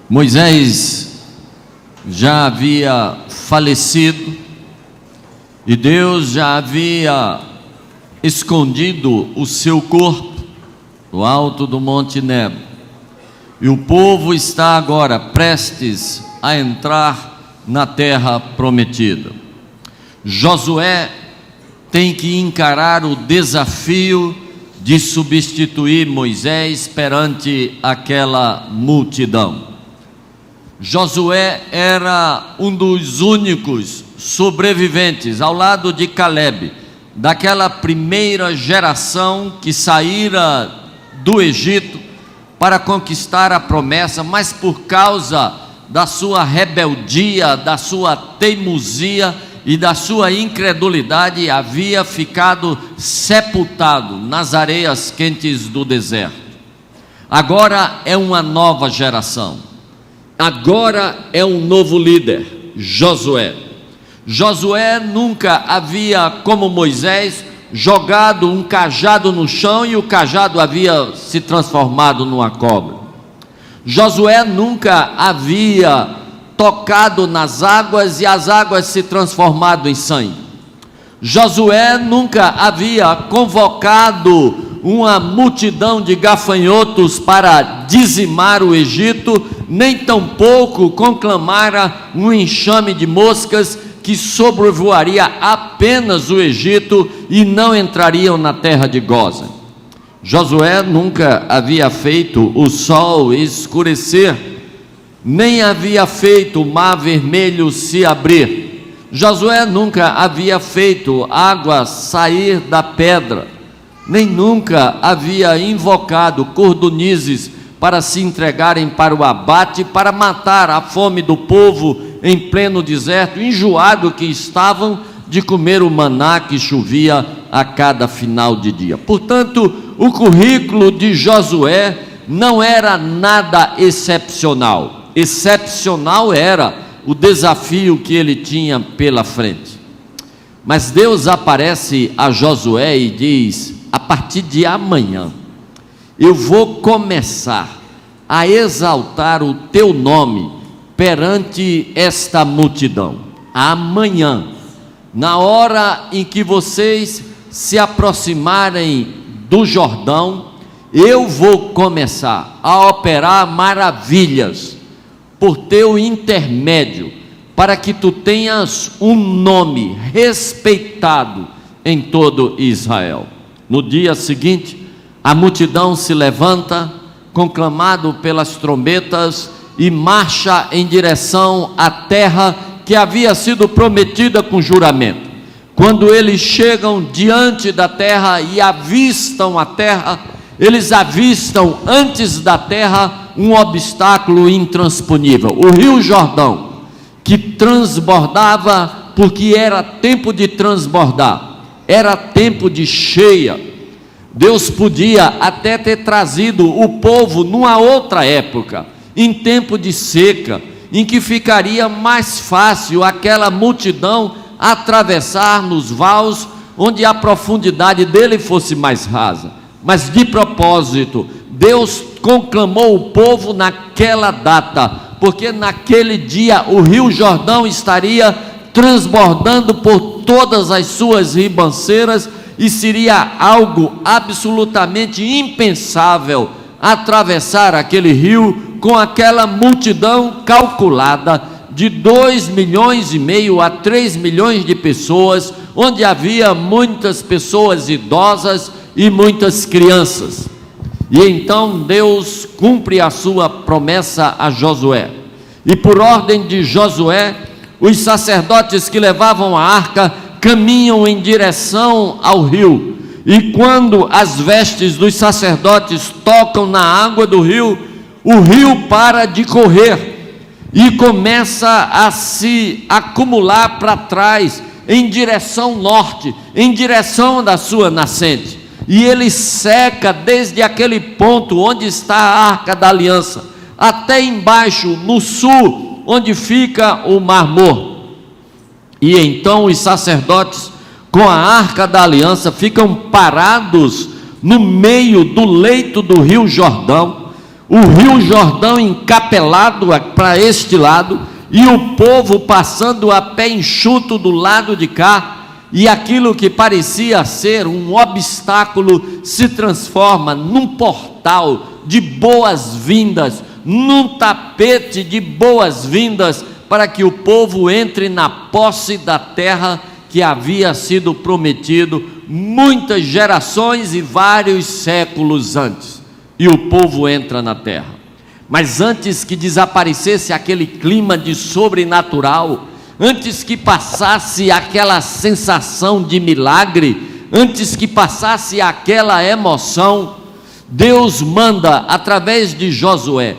Moisés já havia falecido e Deus já havia escondido o seu corpo no alto do Monte Nebo. E o povo está agora prestes a entrar na terra prometida. Josué tem que encarar o desafio de substituir Moisés perante aquela multidão. Josué era um dos únicos sobreviventes, ao lado de Caleb, daquela primeira geração que saíra do Egito para conquistar a promessa, mas por causa da sua rebeldia, da sua teimosia e da sua incredulidade, havia ficado sepultado nas areias quentes do deserto. Agora é uma nova geração. Agora é um novo líder, Josué. Josué nunca havia, como Moisés, jogado um cajado no chão e o cajado havia se transformado numa cobra. Josué nunca havia tocado nas águas e as águas se transformado em sangue. Josué nunca havia convocado uma multidão de gafanhotos para dizimar o Egito, nem tampouco conclamara um enxame de moscas que sobrevoaria apenas o Egito e não entrariam na terra de Gósen. Josué nunca havia feito o sol escurecer, nem havia feito o mar vermelho se abrir. Josué nunca havia feito água sair da pedra, nem nunca havia invocado cordonizes para se entregarem para o abate, para matar a fome do povo em pleno deserto, enjoado que estavam de comer o maná que chovia a cada final de dia. Portanto, o currículo de Josué não era nada excepcional. Excepcional era o desafio que ele tinha pela frente. Mas Deus aparece a Josué e diz: a partir de amanhã, eu vou começar a exaltar o teu nome perante esta multidão. Amanhã, na hora em que vocês se aproximarem do Jordão, eu vou começar a operar maravilhas por teu intermédio, para que tu tenhas um nome respeitado em todo Israel. No dia seguinte, a multidão se levanta, conclamado pelas trombetas, e marcha em direção à terra que havia sido prometida com juramento. Quando eles chegam diante da terra e avistam a terra, eles avistam antes da terra um obstáculo intransponível, o Rio Jordão, que transbordava, porque era tempo de transbordar, era tempo de cheia. Deus podia até ter trazido o povo numa outra época, em tempo de seca, em que ficaria mais fácil aquela multidão atravessar nos vales, onde a profundidade dele fosse mais rasa. Mas de propósito, Deus conclamou o povo naquela data, porque naquele dia o Rio Jordão estaria transbordando por todas as suas ribanceiras, e seria algo absolutamente impensável atravessar aquele rio com aquela multidão calculada de 2,5 milhões a 3 milhões de pessoas, onde havia muitas pessoas idosas e muitas crianças. E então Deus cumpre a sua promessa a Josué, e por ordem de Josué, os sacerdotes que levavam a arca caminham em direção ao rio, e quando as vestes dos sacerdotes tocam na água do rio, o rio para de correr e começa a se acumular para trás, em direção norte, em direção da sua nascente, e ele seca desde aquele ponto onde está a Arca da Aliança, até embaixo no sul, onde fica o Mar Morto. E então os sacerdotes com a Arca da Aliança ficam parados no meio do leito do Rio Jordão, o rio Jordão encapelado para este lado, e o povo passando a pé enxuto do lado de cá, e aquilo que parecia ser um obstáculo se transforma num portal de boas-vindas, num tapete de boas-vindas, para que o povo entre na posse da terra que havia sido prometido muitas gerações e vários séculos antes. E o povo entra na terra. Mas antes que desaparecesse aquele clima de sobrenatural, antes que passasse aquela sensação de milagre, antes que passasse aquela emoção, Deus manda, através de Josué,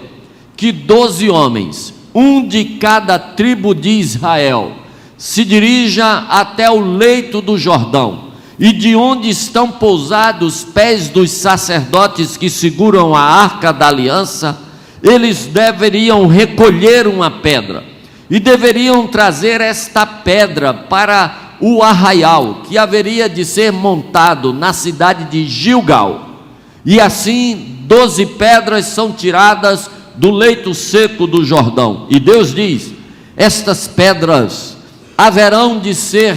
que 12 homens, um de cada tribo de Israel, se dirija até o leito do Jordão, e de onde estão pousados os pés dos sacerdotes que seguram a arca da aliança, eles deveriam recolher uma pedra, e deveriam trazer esta pedra para o arraial, que haveria de ser montado na cidade de Gilgal, e assim 12 pedras são tiradas do leito seco do Jordão, e Deus diz: estas pedras haverão de ser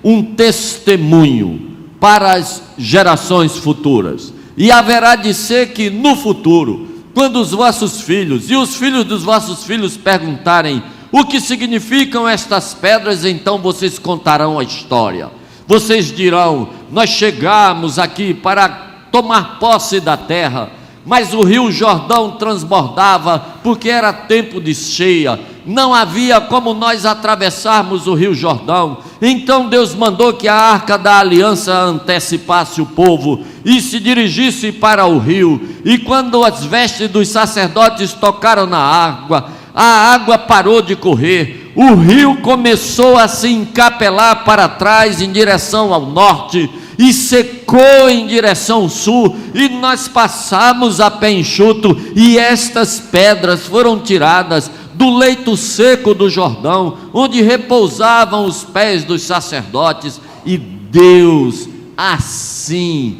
um testemunho para as gerações futuras, e haverá de ser que no futuro, quando os vossos filhos e os filhos dos vossos filhos perguntarem o que significam estas pedras, então vocês contarão a história, vocês dirão: nós chegamos aqui para tomar posse da terra, mas o rio Jordão transbordava, porque era tempo de cheia, não havia como nós atravessarmos o rio Jordão. Então Deus mandou que a arca da aliança antecipasse o povo e se dirigisse para o rio, e quando as vestes dos sacerdotes tocaram na água, a água parou de correr, o rio começou a se encapelar para trás em direção ao norte, e secou em direção sul, e nós passamos a pé enxuto, e estas pedras foram tiradas do leito seco do Jordão, onde repousavam os pés dos sacerdotes, e Deus assim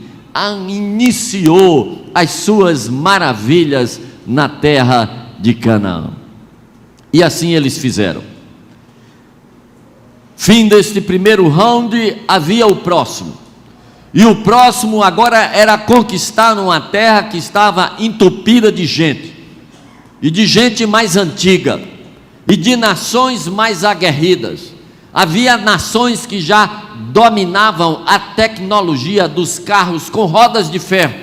iniciou as suas maravilhas na terra de Canaã. E assim eles fizeram. Fim deste primeiro round, havia o próximo. E o próximo agora era conquistar uma terra que estava entupida de gente, e de gente mais antiga, e de nações mais aguerridas. Havia nações que já dominavam a tecnologia dos carros com rodas de ferro.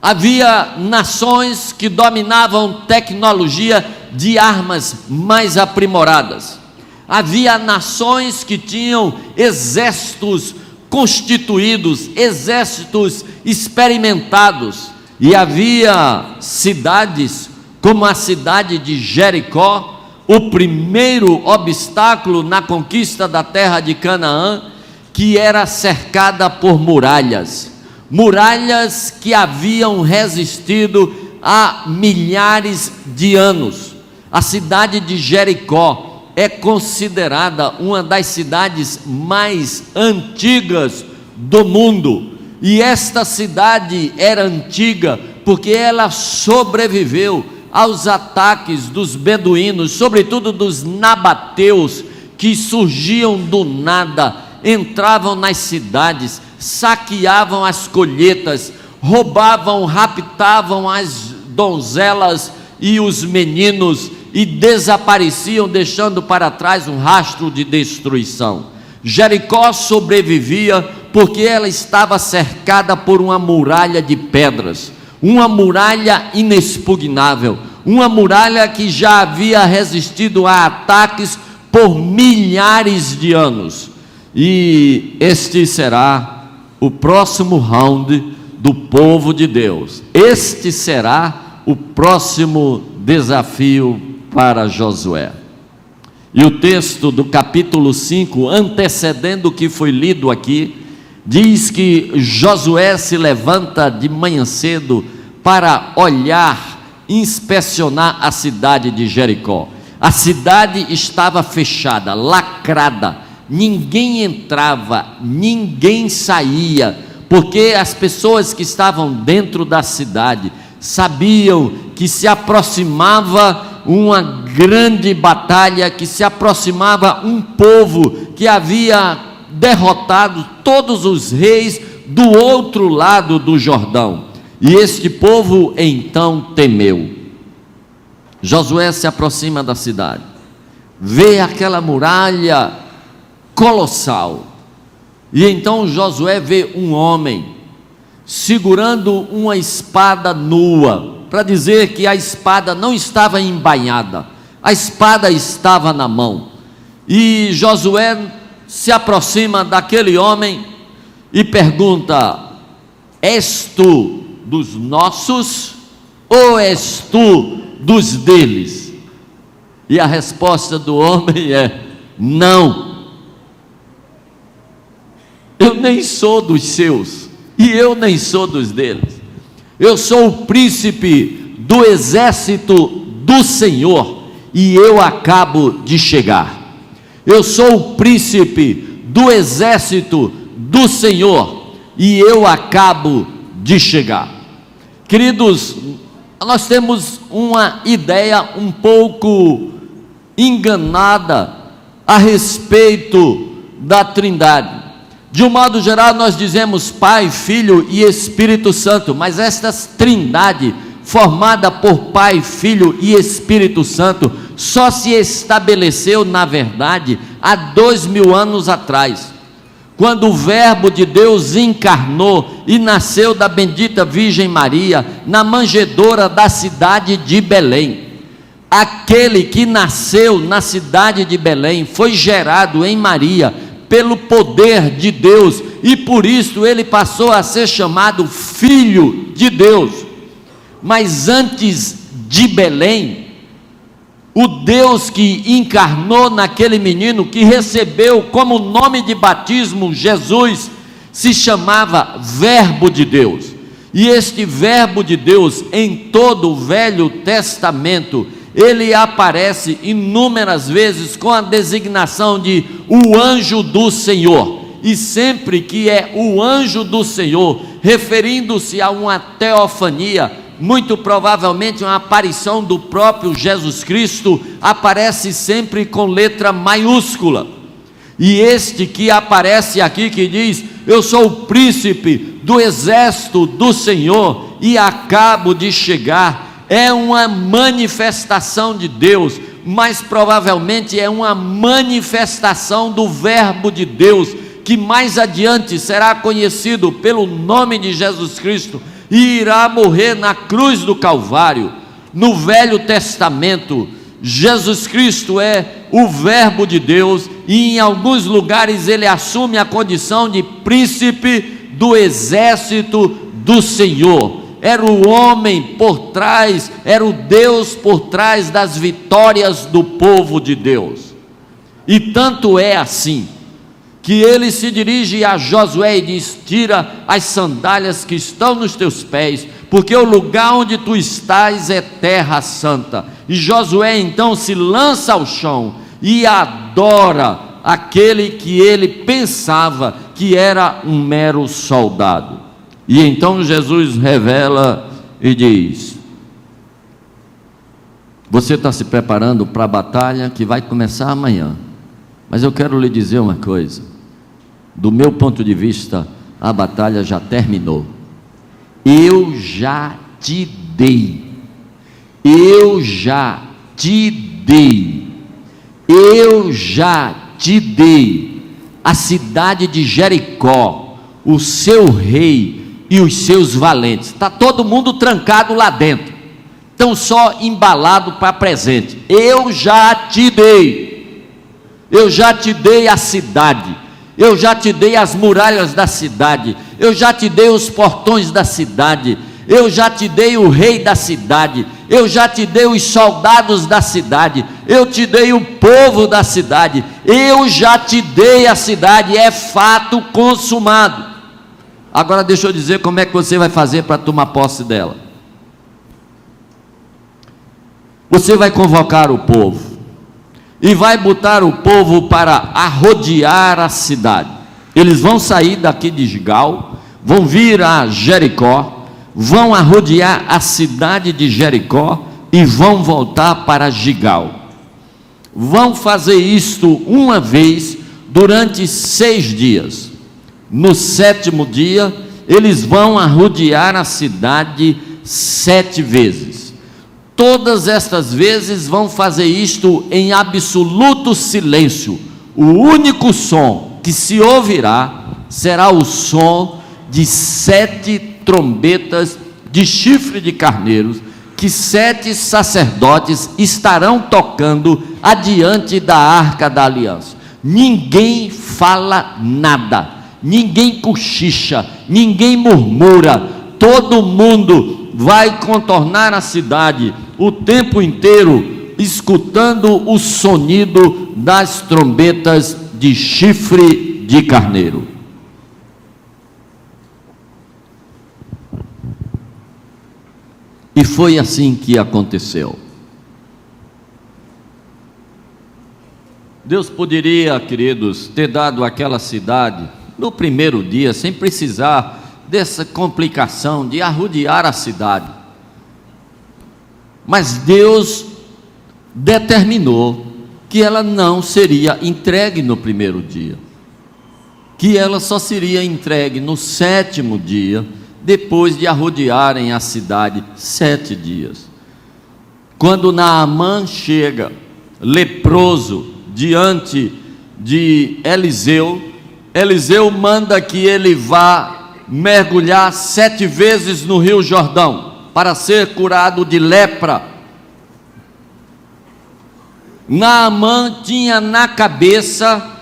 Havia nações que dominavam tecnologia de armas mais aprimoradas. Havia nações que tinham exércitos constituídos, exércitos experimentados, e havia cidades como a cidade de Jericó, o primeiro obstáculo na conquista da terra de Canaã, que era cercada por muralhas, muralhas que haviam resistido há milhares de anos. A cidade de Jericó é considerada uma das cidades mais antigas do mundo, e esta cidade era antiga porque ela sobreviveu aos ataques dos beduínos, sobretudo dos nabateus, que surgiam do nada, entravam nas cidades, saqueavam as colheitas, roubavam, raptavam as donzelas e os meninos, e desapareciam, deixando para trás um rastro de destruição. Jericó sobrevivia porque ela estava cercada por uma muralha de pedras, uma muralha inexpugnável, uma muralha que já havia resistido a ataques por milhares de anos. E este será o próximo round do povo de Deus. Este será o próximo desafio para Josué. E o texto do capítulo 5, antecedendo o que foi lido aqui, diz que Josué se levanta de manhã cedo para olhar, inspecionar a cidade de Jericó. A cidade estava fechada, lacrada, ninguém entrava, ninguém saía, porque as pessoas que estavam dentro da cidade sabiam que se aproximava uma grande batalha, que se aproximava um povo que havia derrotado todos os reis do outro lado do Jordão. E este povo então temeu. Josué se aproxima da cidade, vê aquela muralha colossal, e então Josué vê um homem segurando uma espada nua, para dizer que a espada não estava embainhada, a espada estava na mão. E Josué se aproxima daquele homem e pergunta: és tu dos nossos ou és tu dos deles? E a resposta do homem é: não, eu nem sou dos seus e eu nem sou dos deles. Eu sou o príncipe do exército do Senhor e eu acabo de chegar. Eu sou o príncipe do exército do Senhor e eu acabo de chegar. Queridos, nós temos uma ideia um pouco enganada a respeito da Trindade. De um modo geral, nós dizemos Pai, Filho e Espírito Santo, mas esta Trindade, formada por Pai, Filho e Espírito Santo, só se estabeleceu, na verdade, há 2000 anos atrás, quando o Verbo de Deus encarnou e nasceu da bendita Virgem Maria, na manjedoura da cidade de Belém. Aquele que nasceu na cidade de Belém foi gerado em Maria pelo poder de Deus, e por isso ele passou a ser chamado Filho de Deus. Mas antes de Belém, o Deus que encarnou naquele menino, que recebeu como nome de batismo Jesus, se chamava Verbo de Deus. E este Verbo de Deus, em todo o Velho Testamento, ele aparece inúmeras vezes com a designação de o anjo do Senhor, e sempre que é o anjo do Senhor, referindo-se a uma teofania, muito provavelmente uma aparição do próprio Jesus Cristo, aparece sempre com letra maiúscula. E este que aparece aqui, que diz: eu sou o príncipe do exército do Senhor e acabo de chegar, é uma manifestação de Deus, mas provavelmente é uma manifestação do Verbo de Deus, que mais adiante será conhecido pelo nome de Jesus Cristo e irá morrer na cruz do Calvário. No Velho Testamento, Jesus Cristo é o Verbo de Deus, e em alguns lugares ele assume a condição de príncipe do exército do Senhor. Era o homem por trás, era o Deus por trás das vitórias do povo de Deus. E tanto é assim, que ele se dirige a Josué e diz: tira as sandálias que estão nos teus pés, porque o lugar onde tu estás é terra santa. E Josué então se lança ao chão e adora aquele que ele pensava que era um mero soldado. E então Jesus revela e diz: você está se preparando para a batalha que vai começar amanhã, mas eu quero lhe dizer uma coisa: do meu ponto de vista, a batalha já terminou. Eu já te dei, eu já te dei, eu já te dei a cidade de Jericó, o seu rei e os seus valentes. Está todo mundo trancado lá dentro, estão só embalados para presente. Eu já te dei, eu já te dei a cidade, eu já te dei as muralhas da cidade, eu já te dei os portões da cidade, eu já te dei o rei da cidade, eu já te dei os soldados da cidade, eu te dei o povo da cidade, eu já te dei a cidade, é fato consumado. Agora deixa eu dizer como é que você vai fazer para tomar posse dela. Você vai convocar o povo e vai botar o povo para arrodear a cidade. Eles vão sair daqui de Gigal, vão vir a Jericó, vão arrodear a cidade de Jericó e vão voltar para Gigal. Vão fazer isto uma vez durante 6 dias. No 7º dia, eles vão arrodear a cidade 7 vezes. Todas estas vezes vão fazer isto em absoluto silêncio. O único som que se ouvirá será o som de 7 trombetas de chifre de carneiros, que 7 sacerdotes estarão tocando adiante da arca da aliança. Ninguém fala nada, ninguém cochicha, ninguém murmura, todo mundo vai contornar a cidade o tempo inteiro, escutando o sonido das trombetas de chifre de carneiro. E foi assim que aconteceu. Deus poderia, queridos, ter dado àquela cidade no primeiro dia, sem precisar dessa complicação de arrodear a cidade. Mas Deus determinou que ela não seria entregue no primeiro dia, que ela só seria entregue no 7º dia, depois de arrodearem a cidade 7 dias. Quando Naamã chega leproso diante de Eliseu, Eliseu manda que ele vá mergulhar 7 vezes no Rio Jordão para ser curado de lepra. Naamã tinha na cabeça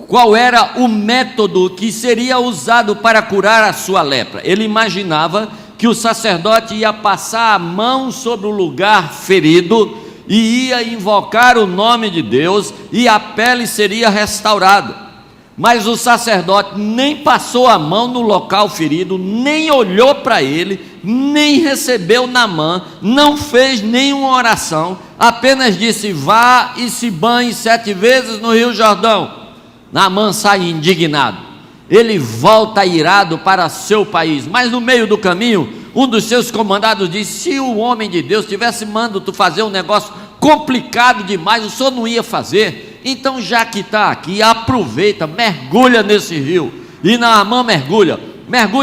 qual era o método que seria usado para curar a sua lepra. Ele imaginava que o sacerdote ia passar a mão sobre o lugar ferido e ia invocar o nome de Deus e a pele seria restaurada. Mas o sacerdote nem passou a mão no local ferido, nem olhou para ele, nem recebeu Naamã, não fez nenhuma oração, apenas disse: vá e se banhe 7 vezes no Rio Jordão. Naamã sai indignado, ele volta irado para seu país, mas no meio do caminho, um dos seus comandados diz: se o homem de Deus tivesse mandado tu fazer um negócio complicado demais, o senhor não ia fazer? Então, já que está aqui, aproveita, mergulha nesse rio. E Naamã mergulha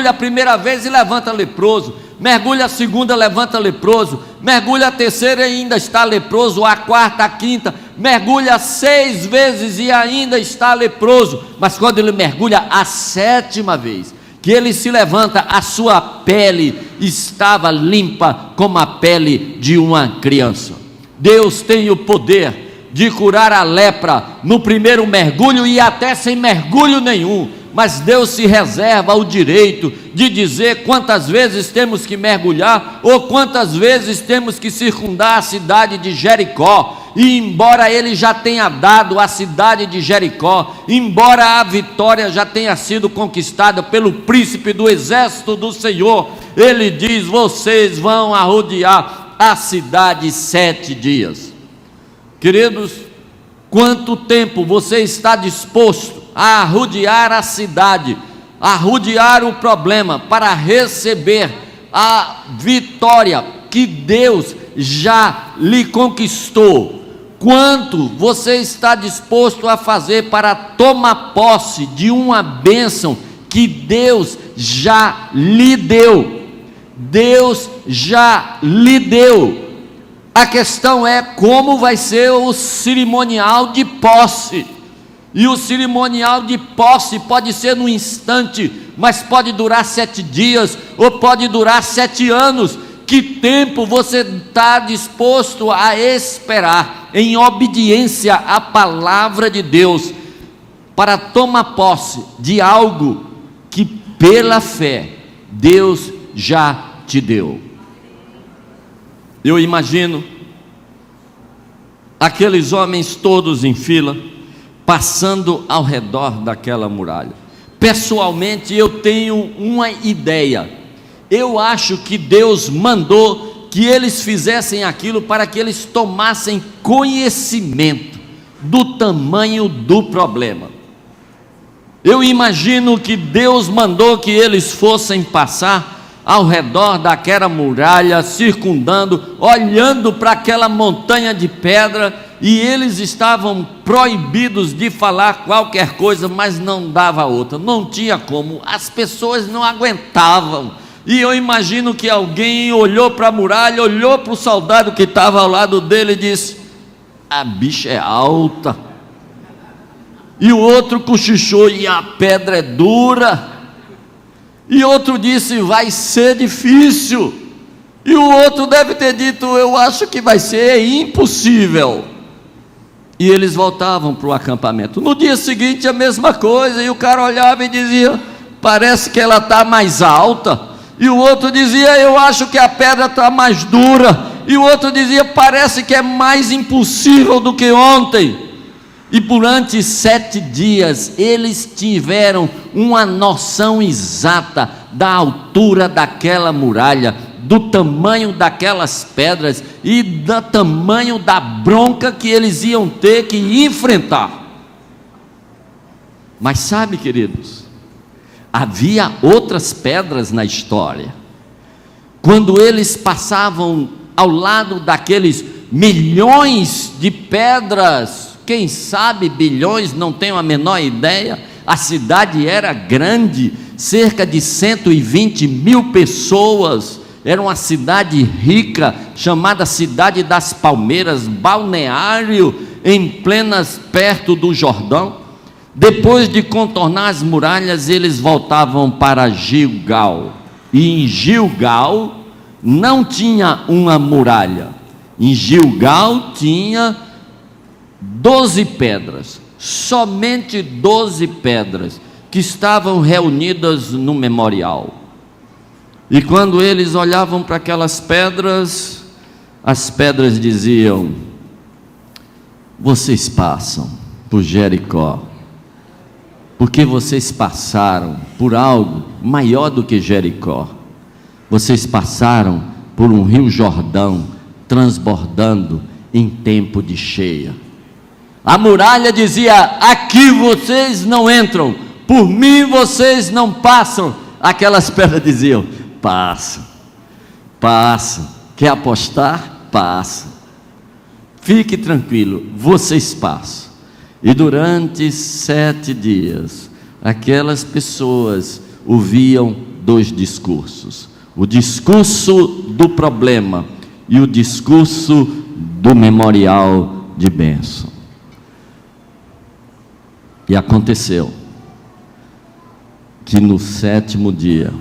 a primeira vez e levanta leproso, mergulha a segunda, levanta leproso, mergulha a terceira e ainda está leproso, a quarta, a quinta, mergulha 6 vezes e ainda está leproso. Mas quando ele mergulha a 7ª vez, que ele se levanta, a sua pele estava limpa como a pele de uma criança. Deus tem o poder de curar a lepra no primeiro mergulho e até sem mergulho nenhum, mas Deus se reserva o direito de dizer quantas vezes temos que mergulhar ou quantas vezes temos que circundar a cidade de Jericó. E embora ele já tenha dado a cidade de Jericó, embora a vitória já tenha sido conquistada pelo príncipe do exército do Senhor, ele diz: vocês vão arrodear a cidade 7 dias. Queridos, quanto tempo você está disposto a arrodear a cidade, a arrodear o problema, para receber a vitória que Deus já lhe conquistou? Quanto você está disposto a fazer para tomar posse de uma bênção que Deus já lhe deu? Deus já lhe deu. A questão é como vai ser o cerimonial de posse. E o cerimonial de posse pode ser num instante, mas pode durar 7 dias, ou pode durar 7 anos. Que tempo você está disposto a esperar, em obediência à palavra de Deus, para tomar posse de algo que pela fé Deus já te deu? Eu imagino aqueles homens todos em fila, passando ao redor daquela muralha. Pessoalmente, eu tenho uma ideia. Eu acho que Deus mandou que eles fizessem aquilo para que eles tomassem conhecimento do tamanho do problema. Eu imagino que Deus mandou que eles fossem passar ao redor daquela muralha, circundando, olhando para aquela montanha de pedra, e eles estavam proibidos de falar qualquer coisa, mas não dava outra, não tinha como, as pessoas não aguentavam. E eu imagino que alguém olhou para a muralha, olhou para o soldado que estava ao lado dele e disse: a bicha é alta. E o outro cochichou: e a pedra é dura. E outro disse: vai ser difícil. E o outro deve ter dito: eu acho que vai ser impossível. E eles voltavam para o acampamento. No dia seguinte a mesma coisa, e o cara olhava e dizia: parece que ela está mais alta. E o outro dizia: eu acho que a pedra está mais dura. E o outro dizia: parece que é mais impossível do que ontem. E durante 7 dias eles tiveram uma noção exata da altura daquela muralha, do tamanho daquelas pedras e do tamanho da bronca que eles iam ter que enfrentar. Mas sabe, queridos, havia outras pedras na história. Quando eles passavam ao lado daqueles milhões de pedras, quem sabe bilhões, não tenho a menor ideia. A cidade era grande, cerca de 120 mil pessoas, era uma cidade rica, chamada Cidade das Palmeiras, balneário perto do Jordão. Depois de contornar as muralhas, eles voltavam para Gilgal, e em Gilgal não tinha uma muralha, em Gilgal tinha 12 pedras, somente 12 pedras, que estavam reunidas no memorial. E quando eles olhavam para aquelas pedras, as pedras diziam: vocês passam por Jericó, porque vocês passaram por algo maior do que Jericó. Vocês passaram por um rio Jordão transbordando em tempo de cheia. A muralha dizia: aqui vocês não entram, por mim vocês não passam. Aquelas pedras diziam: passam, passam. Quer apostar? Passa. Fique tranquilo, vocês passam. E durante 7 dias, aquelas pessoas ouviam 2 discursos: o discurso do problema e o discurso do memorial de bênção. E aconteceu que no 7º dia,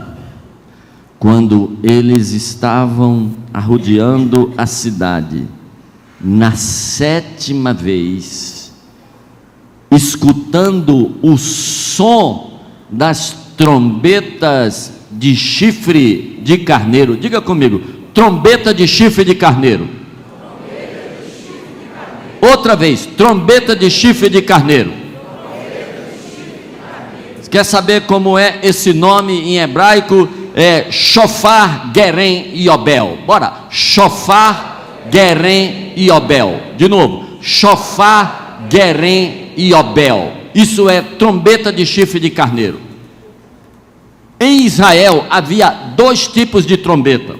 quando eles estavam arrodeando a cidade, na 7ª vez, escutando o som das trombetas de chifre de carneiro, diga comigo: trombeta de chifre de carneiro. Outra vez: trombeta de chifre de carneiro. Quer saber como é esse nome em hebraico? É Shofar Gerem Yobel. Bora, Shofar Gerem Yobel. De novo, Shofar Gerem Yobel. Isso é trombeta de chifre de carneiro. Em Israel havia 2 tipos de trombeta.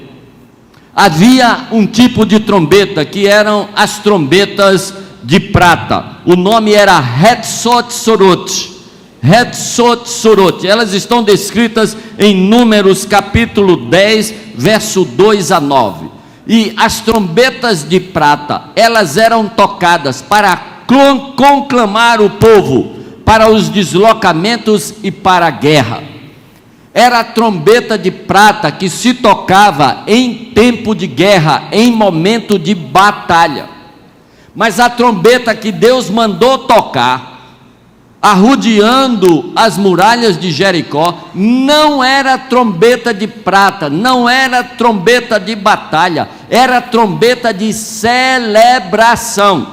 Havia um tipo de trombeta que eram as trombetas de prata. O nome era Hetzot Sorot. Hetzot Sorot, elas estão descritas em Números capítulo 10, verso 2 a 9. E as trombetas de prata, elas eram tocadas para conclamar o povo para os deslocamentos e para a guerra. Era a trombeta de prata que se tocava em tempo de guerra, em momento de batalha. Mas a trombeta que Deus mandou tocar, arrodeando as muralhas de Jericó, não era trombeta de prata, não era trombeta de batalha, era trombeta de celebração.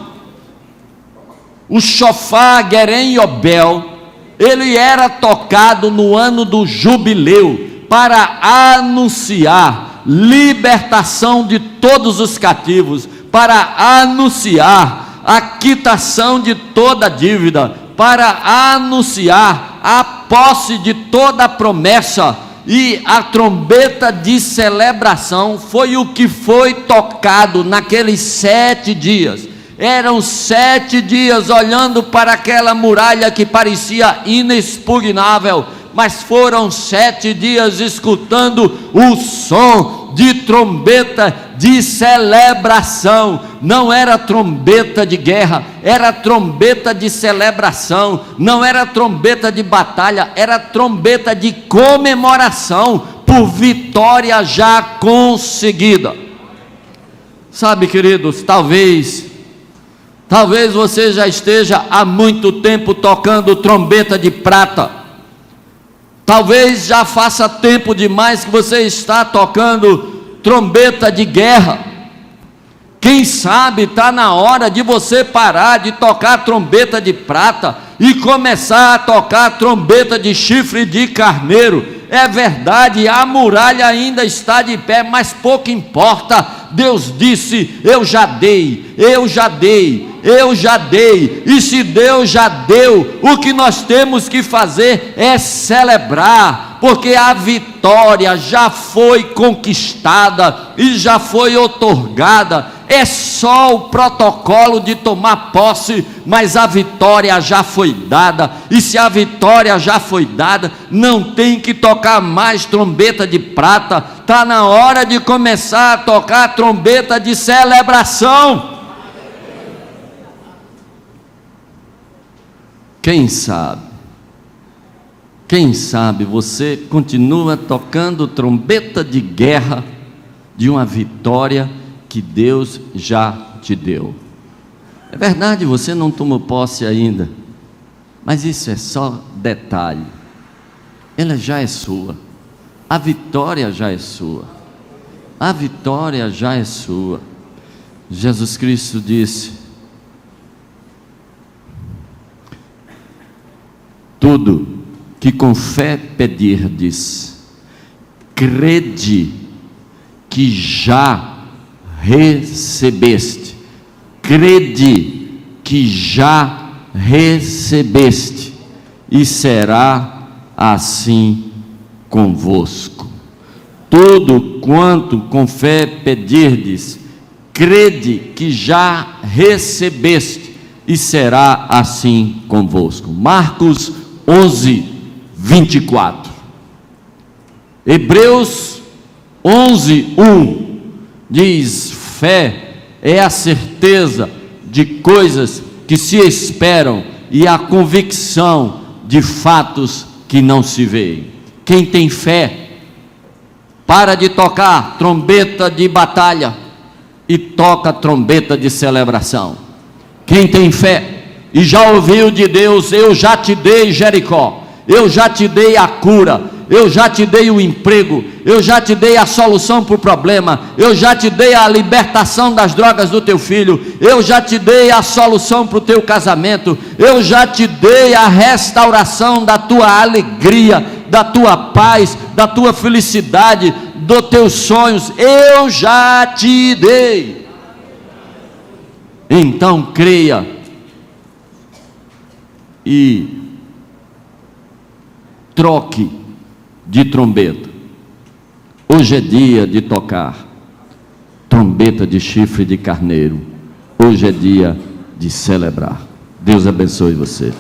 O Shofar Gerem Yobel, ele era tocado no ano do jubileu, para anunciar libertação de todos os cativos, para anunciar a quitação de toda dívida, para anunciar a posse de toda a promessa e a trombeta de celebração foi o que foi tocado naqueles 7 dias. Eram 7 dias olhando para aquela muralha que parecia inexpugnável, mas foram 7 dias escutando o som de trombeta de celebração. Não era trombeta de guerra, era trombeta de celebração. Não era trombeta de batalha, era trombeta de comemoração por vitória já conseguida. Sabe, queridos, talvez você já esteja há muito tempo tocando trombeta de prata. Talvez já faça tempo demais que você está tocando trombeta de guerra. Quem sabe está na hora de você parar de tocar trombeta de prata e começar a tocar trombeta de chifre de carneiro. É verdade, a muralha ainda está de pé, mas pouco importa. Deus disse: eu já dei, eu já dei, eu já dei. E se Deus já deu, o que nós temos que fazer é celebrar, porque a vitória já foi conquistada e já foi outorgada. É só o protocolo de tomar posse, mas a vitória já foi dada. E se a vitória já foi dada, não tem que tocar mais trombeta de prata. Está na hora de começar a tocar trombeta de celebração. Quem sabe você continua tocando trombeta de guerra de uma vitória que Deus já te deu. É verdade, você não tomou posse ainda, mas isso é só detalhe. Ela já é sua. A vitória já é sua. A vitória já é sua. Jesus Cristo disse: tudo que com fé pedirdes, crede que já recebeste. Crede que já recebeste, e será assim convosco. Tudo quanto com fé pedirdes, crede que já recebeste, e será assim convosco. Marcos 11, 24. Hebreus 11, 1 diz: fé é a certeza de coisas que se esperam e a convicção de fatos que não se veem. Quem tem fé, para de tocar trombeta de batalha e toca trombeta de celebração. Quem tem fé e já ouviu de Deus: eu já te dei Jericó, eu já te dei a cura, eu já te dei o emprego, eu já te dei a solução para o problema, eu já te dei a libertação das drogas do teu filho, eu já te dei a solução para o teu casamento, eu já te dei a restauração da tua alegria, da tua paz, da tua felicidade, dos teus sonhos, eu já te dei. Então creia e troque de trombeta. Hoje é dia de tocar trombeta de chifre de carneiro. Hoje é dia de celebrar. Deus abençoe você.